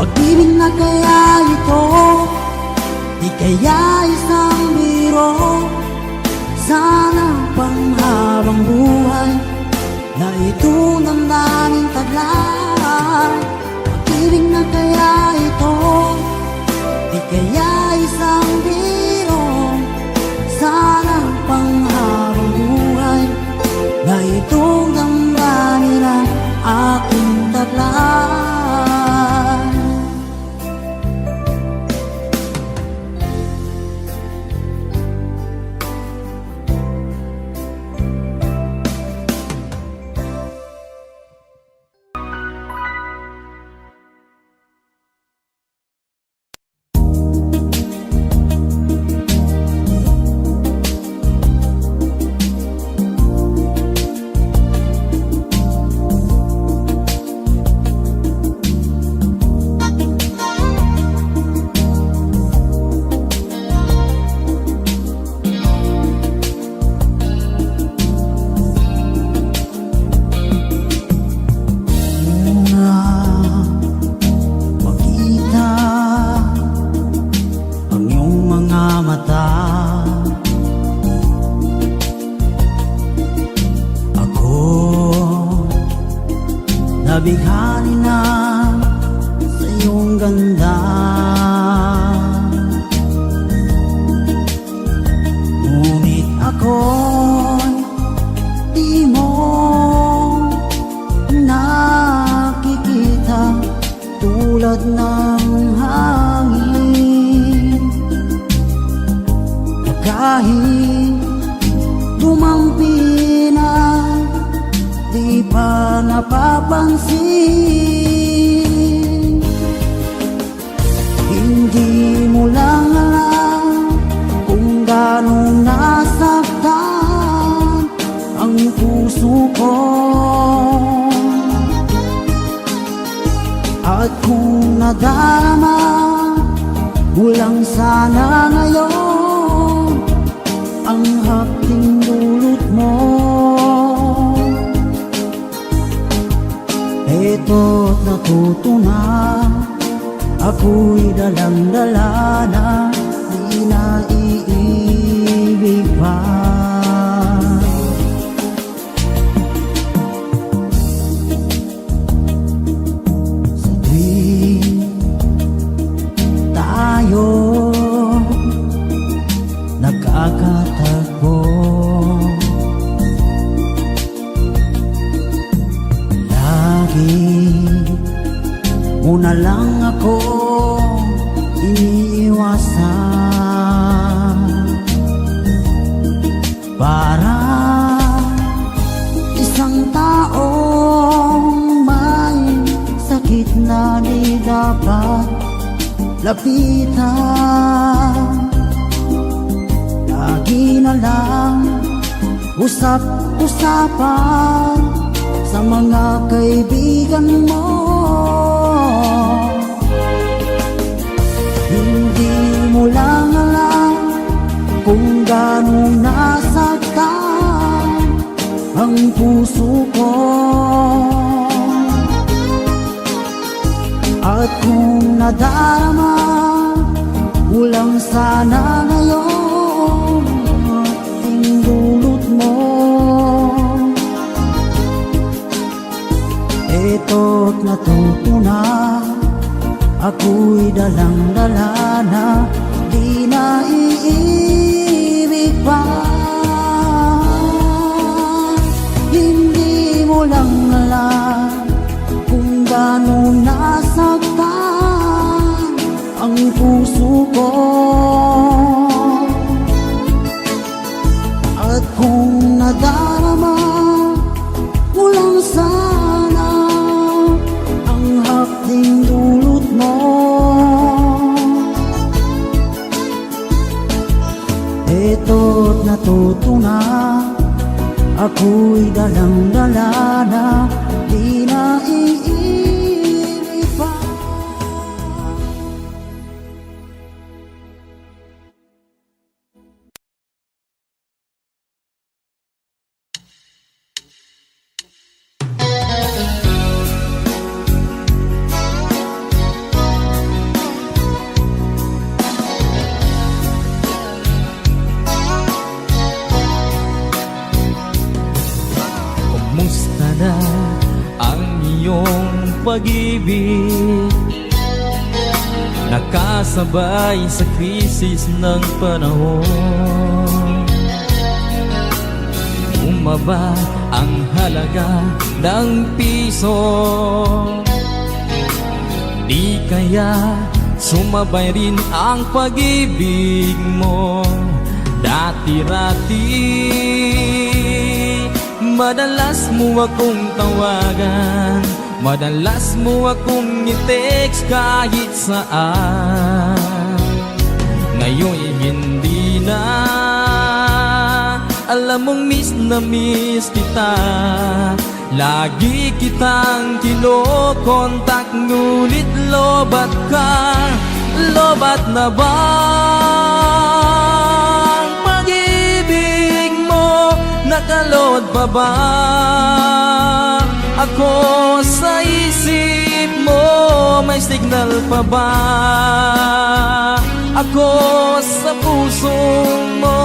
Pag-ibig na kaya ito, di kaya isang biro. Sana panghabang buhay na ito ng daming taglay. Pag-ibig na kaya ito, di kaya isang biro. Sana panghabang buhay na itong damdamin ang aking taglay. Nabighani na sa iyong ganda. Ngunit ako'y di mo nakikita, tulad ng hangin. Kahit dumampi na, di pa napapansin. Hindi mo lang alam kung gano'ng nasaktan ang puso ko. At kung nadama mo lang sana ngayon ang hapting dulot mo, eto't natuto na, ako'y dalang-dala na, di na iibig pa. Sa tuwing tayo nagkakatagpo, mo na lang ako iniiwasan. Para isang taong may sakit na di dapat lapitan. Lagi na lang usap-usapan sa mga kaibigan mo. Hindi mo lang alam kung gano'ng nasaktan ang puso ko. At kung nadarama mo lang sana ngayon ang dulot mo, eto't natuto na, ako'y dalang-dala na, di na iibig pa. Hindi mo lang alam kung gano'ng nasaktan ang puso ko. At kung nadarama mo lang sana ang hapting dulot mo, eto't natuto na, ako'y dalang-dala na, di na iibig pa. pag-ibig, nakasabay sa krisis ng panahon. Bumaba ang halaga ng piso, di kaya sumabay rin ang pag-ibig mo. Dati-rati, madalas mo akong tawagan, madalas mo akong i-text kahit saan. Ngayon'y hindi na, alam mong miss na miss kita. Lagi kitang kinokontak, ngunit lobat ka. Lobat na ba ang pag-ibig mo? Nakalod pa ba ako sa isip mo? May signal pa ba ako sa puso mo?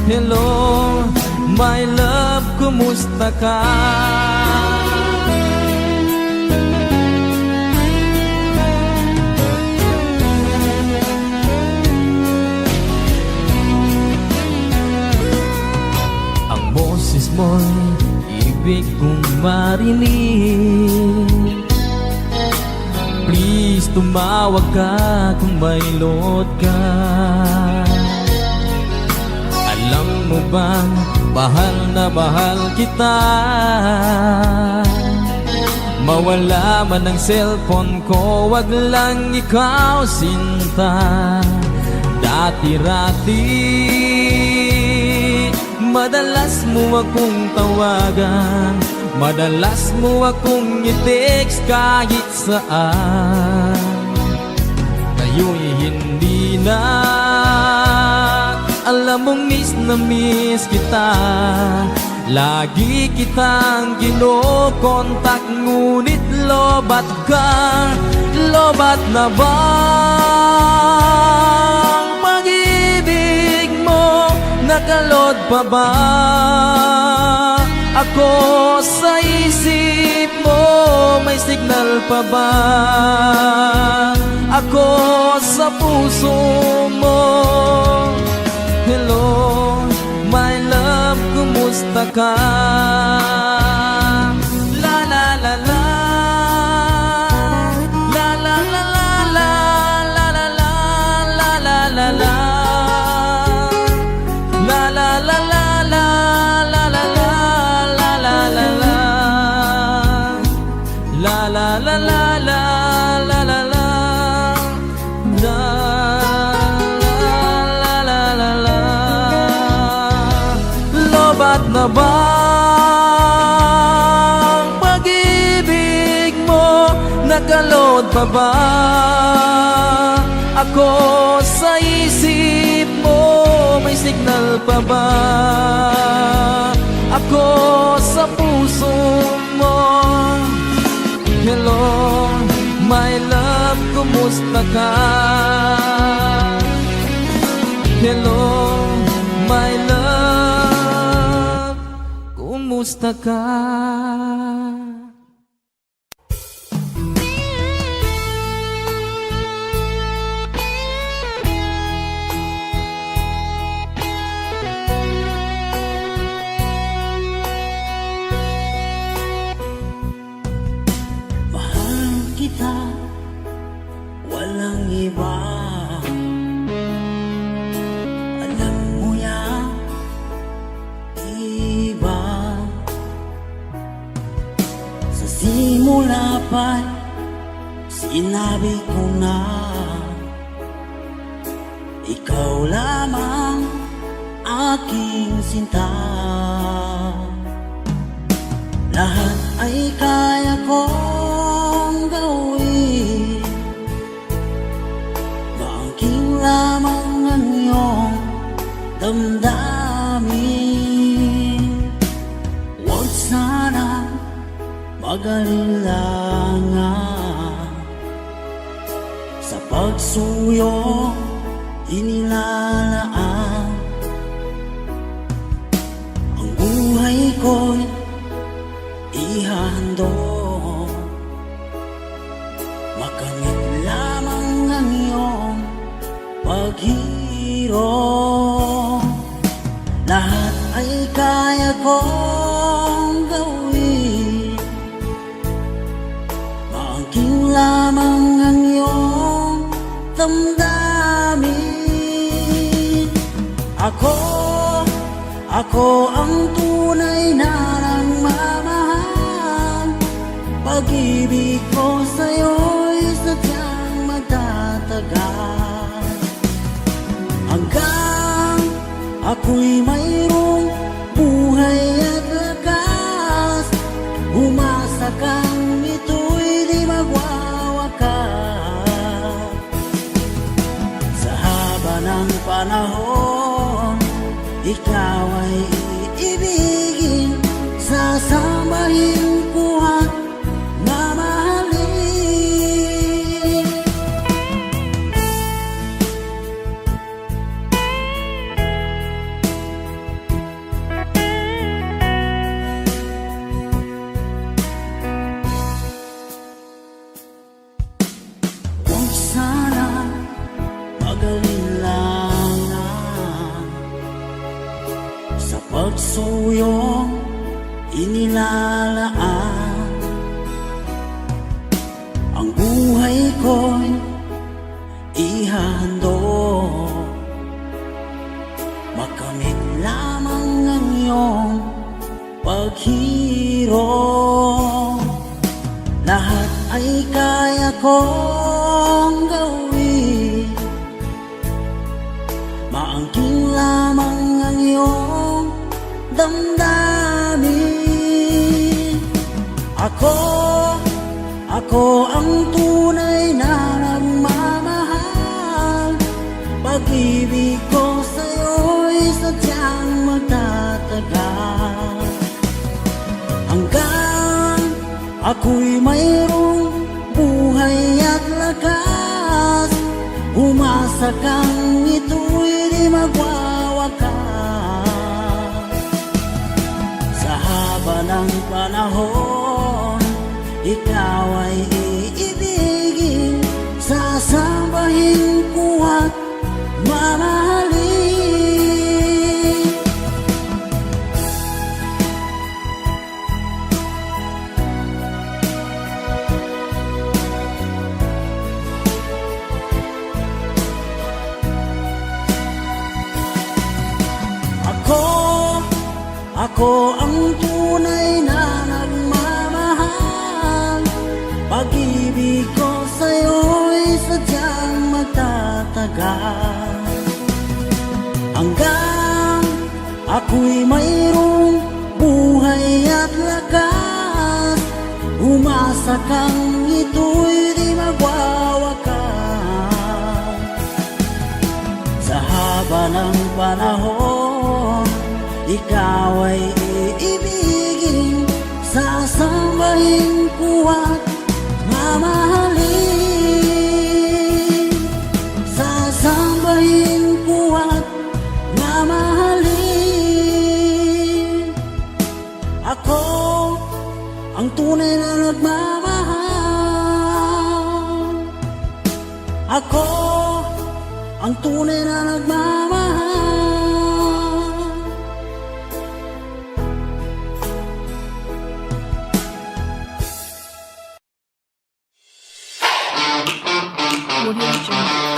Hello, my love, kumusta ka? Ang boses mo'y ibig kong marinig. Please, tumawag ka kung may load ka. Alam mo bang mahal na mahal kita? Mawala man ang cellphone ko, wag lang ikaw sinta. Dati-rati, madalas mo akong tawagan, madalas mo akong i-text kahit saan. Ngayon'y hindi na, alam mong miss na miss kita. Lagi kitang kinokontak, ngunit lobat ka. Lobat na ba ang pag-ibig mo? Nakalod pa ba ako sa isip mo? May signal pa ba ako sa puso mo? Hello, my love, kumusta ka? La la la la, la la la la la, la la la la la la la, la la la la la, la la la la la la la, la la la la la, la la la. Lobat na ba ang pag-ibig mo? Nakalod pa ba ako sa isip mo? May signal pa ba ako sa puso mo? Hello, my love, kumusta ka? Hello, my love, kumusta ka? Mahal kita, walang iba. Alam mo yan, iba. Sa simula pa'y sinabi ko na ikaw lamang aking sinta. Lahat ay kaya kong gawin, bangking lamang ang iyong damdamin. Huwag sana mag-alilangan sa pagsuyo inilalaan. Ang buhay ko'y ihahandog paghirong. Lahat ay kaya kong gawin, maangking lamang ang iyong damdamin. Ako ang tunay na nagmamahal. Pag-ibig ko sa'yo'y sadyang magtatagal, hanggang ako'y mayroong buhay at lakas. Umasa kang ito'y di magwawakas. Sa haba ng panahon, ikaw ay iibigin, sasambahin ko at mamahalin. Huwag sana mag-alilangan sa pagsuyong inilalaan. Ang buhay ko'y ihahandog, makamit lamang ang iyong paghirong. Lahat ay kaya kong gawin, maangking lamang ang iyong damdamin. Ako ang tunay na nagmamahal. Pag-ibig ko sa'yo'y sadyang magtatagal, hanggang ako'y mayroong buhay at lakas. Umasa kang ito'y di magwawakas. Sa haba ng panahon, ikaw ay iibigin, sasambahin ko at mamahalin. Ako ang tunay na nagmamahal. Pag-ibig ko sa'yo'y sadyang magtatagal, hanggang ako'y mayroong buhay at lakas. Umasa kang ito'y di magwawakas. Sa haba ng panahon, ikaw ay iibigin, sasambahin ko at mamahalin. Sasambahin ko at mamahalin. Ako ang tunay na nagmamahal. Ako ang tunay na nagmamahal. Audio Jungle.